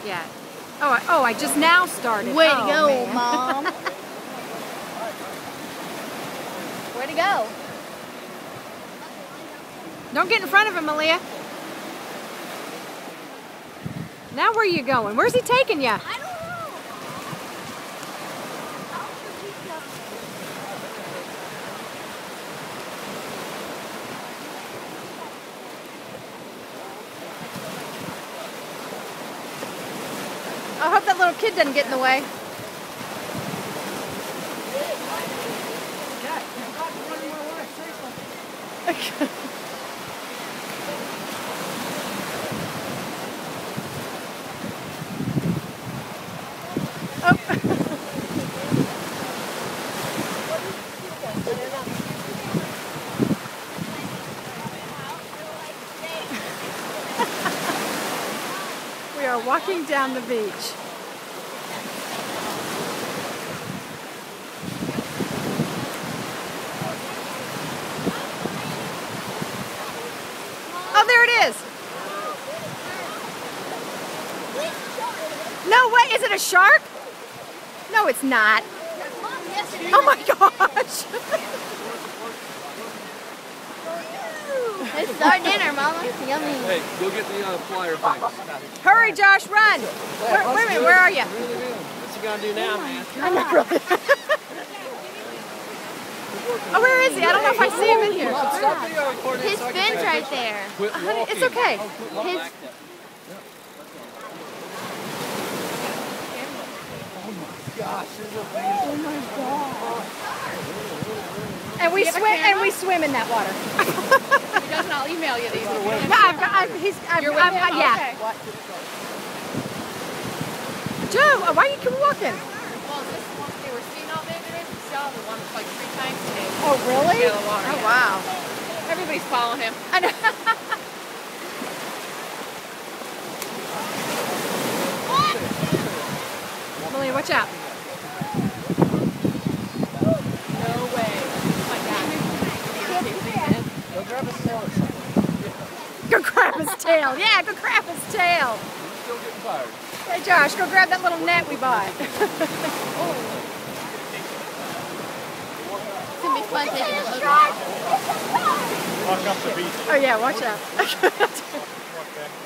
yet. Oh, I just now started. Way to go, man. Mom. Way to go. Don't get in front of him, Malia. Now where are you going? Where's he taking you? I don't know. I hope that little kid doesn't get in the way. We are walking down the beach. Oh, there it is. No way, is it a shark? No, it's not. Oh my gosh. It's our dinner, Mama. Yummy. Hey, go get the flyer things. Hurry, Josh, run. Wait a minute, where are you? What's he gonna do now, man? I'm not really. Oh, where is he? I don't know if I see him in here. His fin's right there. Honey, it's okay. His... Oh my God. And we swim in that water. He doesn't. I'll email you these. Yeah. Okay. Joe, why are you keep walking? Well, this one they were seeing all day today. We saw the one like 3 times today. Oh, really? Yeah, the water, Oh, yeah. wow. Everybody's following him. I know. Malia, watch out. No way. Oh my God. Go grab his tail or something. Go grab his tail. Yeah, go grab his tail. He's still getting tired. Hey, Josh, go grab that little net we bought. It's going to be fun taking a look. Walk up the beach. Oh, yeah, watch out.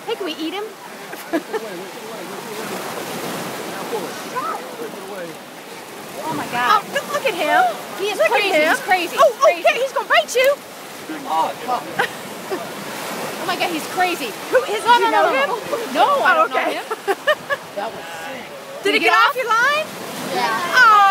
Hey, can we eat him? Oh, my God. Oh, look at him. He is Look crazy. at him. He's crazy. Oh, Crazy. okay, he's going to bite you. Oh my God, he's crazy. Who is he? Do you know him? No, I don't okay. know him. Did he get off your line? Yeah. Oh,